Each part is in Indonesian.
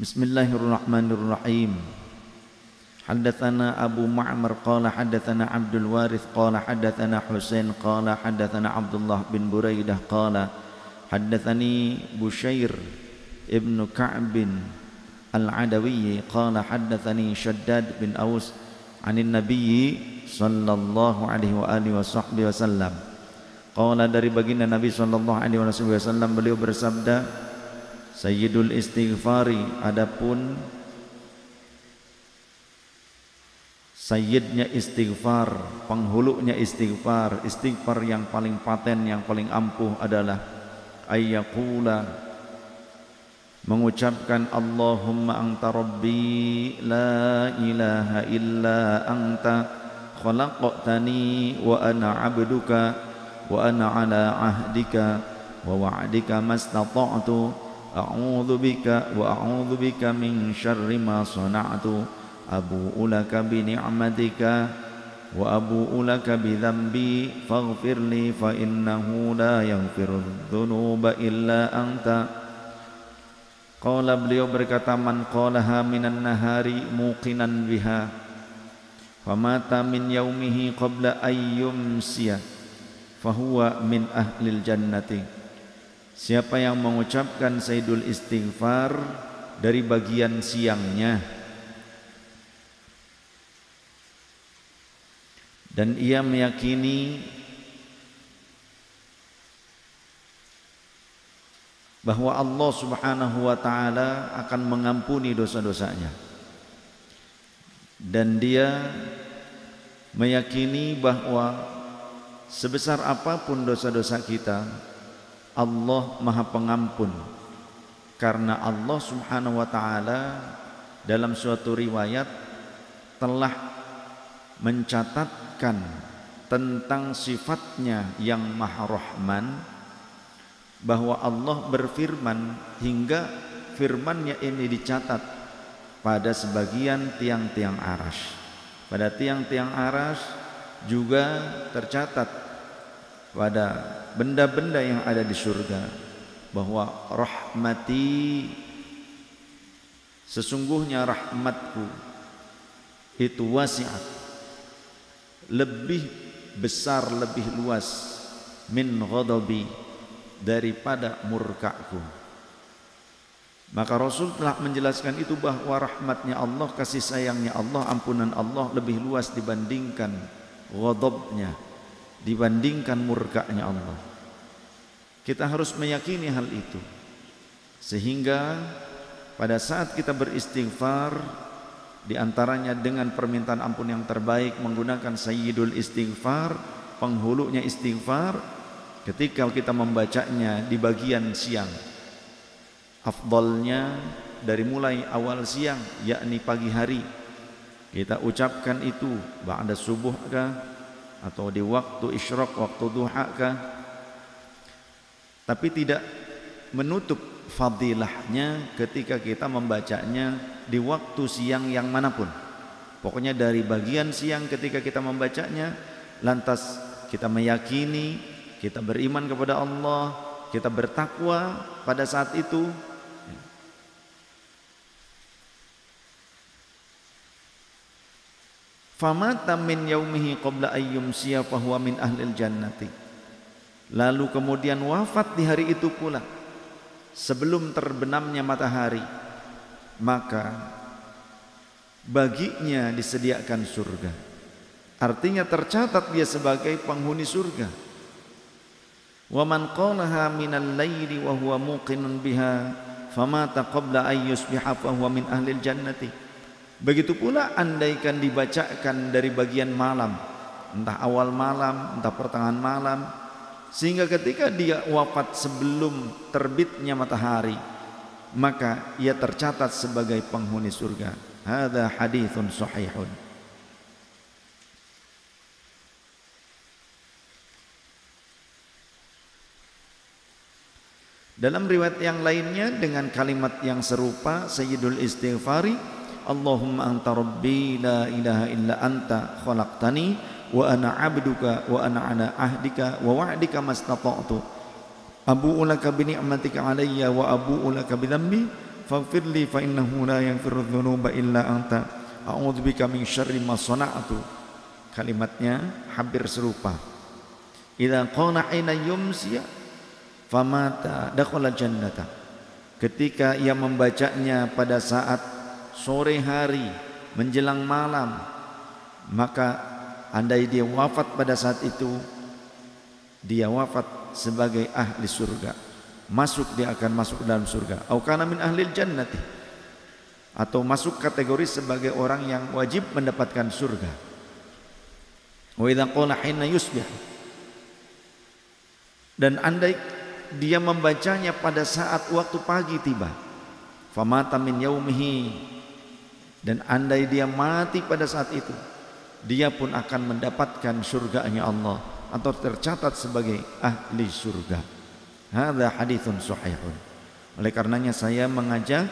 Bismillahirrahmanirrahim. Haddatsana Abu Ma'mar qala haddatsana Abdul Warith qala haddatsana Husain qala haddatsana Abdullah bin Buraidah qala haddatsani Bushair ibn Ka'b al-Adawi qala haddatsani Shaddad bin Aus 'anin Nabi sallallahu alaihi wa alihi wasallam. Qala dari baginda Nabi sallallahu alaihi wasallam beliau bersabda, Sayyidul istighfari, adapun sayyidnya istighfar, penghulunya istighfar, istighfar yang paling paten, yang paling ampuh adalah ayyaqula, mengucapkan Allahumma anta rabbi la ilaha illa anta khalaqtani wa ana abduka wa ana ala ahdika wa wa'dika mastata'tu a'udzu bika min syarri ma sana'tu abu'u laka bi ni'matika wa abu'u laka bi dhanbi faghfirli fa innahu la yaghfiru dzunuba illa anta. Qala, beliau berkata, man qalaha minan nahari muqinan biha famata min yaumihi qabla ayyumsiya fahuwa min ahlil jannati. Siapa yang mengucapkan sayyidul istighfar dari bagian siangnya dan ia meyakini bahwa Allah Subhanahu wa taala akan mengampuni dosa-dosanya, dan dia meyakini bahwa sebesar apapun dosa-dosa kita, Allah Maha Pengampun, karena Allah Subhanahu wa taala dalam suatu riwayat telah mencatatkan tentang sifatnya yang Maha Rahman, bahwa Allah berfirman hingga firman-Nya ini dicatat pada sebagian tiang-tiang arasy. Pada tiang-tiang arasy juga tercatat pada benda-benda yang ada di surga bahwa rahmati, sesungguhnya rahmatku itu wasi'at, lebih besar, lebih luas, min ghadabi, daripada murkaku. Maka Rasul telah menjelaskan itu bahwa rahmatnya Allah, kasih sayangnya Allah, ampunan Allah lebih luas dibandingkan ghadabnya, dibandingkan murkanya Allah. Kita harus meyakini hal itu, sehingga pada saat kita beristighfar, diantaranya dengan permintaan ampun yang terbaik menggunakan sayyidul istighfar, penghulunya istighfar, ketika kita membacanya di bagian siang, afdalnya dari mulai awal siang, yakni pagi hari, kita ucapkan itu ba'da subuh kah, atau di waktu isyraq, waktu duha kah, tapi tidak menutup fadilahnya ketika kita membacanya di waktu siang yang manapun. Pokoknya dari bagian siang ketika kita membacanya, lantas kita meyakini, kita beriman kepada Allah, kita bertakwa pada saat itu. Famata min yaumihi qabla ayyumsiya fahuwa min ahlil jannati. Lalu kemudian wafat di hari itu pula sebelum terbenamnya matahari, maka baginya disediakan surga. Artinya tercatat dia sebagai penghuni surga. Wa man qalaha minal laili wa huwa muqinun biha famata qabla ayyusbiha fahuwa min ahlil jannati. Begitu pula andaikan dibacakan dari bagian malam, entah awal malam, entah pertengahan malam, sehingga ketika dia wafat sebelum terbitnya matahari, maka ia tercatat sebagai penghuni surga. Hadza haditsun sahihun. Dalam riwayat yang lainnya dengan kalimat yang serupa, sayyidul istighfari, Allahumma anta rabbi la ilaha illa anta khalaqtani wa ana abduka wa ana ala ahdika wa wa'dika mastata'tu abu'u laka bi ni'matika alayya wa abu'u laka bi dhanbi faghfirli fa innahu la yaghfiru dzunuba illa anta a'udzubika min syarri ma sana'tu. Kalimatnya hampir serupa. Idza qala hina yumsiya famata dakhala jannata. Ketika ia membacanya pada saat sore hari menjelang malam, maka andai dia wafat pada saat itu, dia wafat sebagai ahli surga, dia akan masuk ke dalam surga. Au kana min ahlil jannati, atau masuk kategori sebagai orang yang wajib mendapatkan surga. Wa idza qala hina yusbih, dan andai dia membacanya pada saat waktu pagi tiba, famata min yaumihi, dan andai dia mati pada saat itu, dia pun akan mendapatkan surganya Allah atau tercatat sebagai ahli surga. Hadza haditsun sahihun. Oleh karenanya saya mengajak,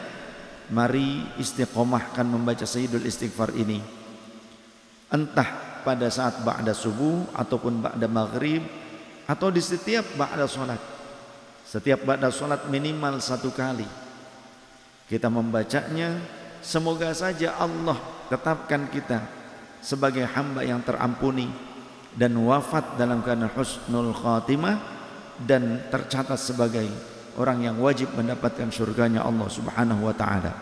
mari istiqomahkan membaca Sayyidul Istighfar ini, entah pada saat ba'da subuh ataupun ba'da maghrib, atau di setiap ba'da salat. Setiap ba'da salat minimal 1 kali kita membacanya. Semoga saja Allah tetapkan kita sebagai hamba yang terampuni dan wafat dalam keadaan husnul khatimah, dan tercatat sebagai orang yang wajib mendapatkan surganya Allah Subhanahu wa ta'ala.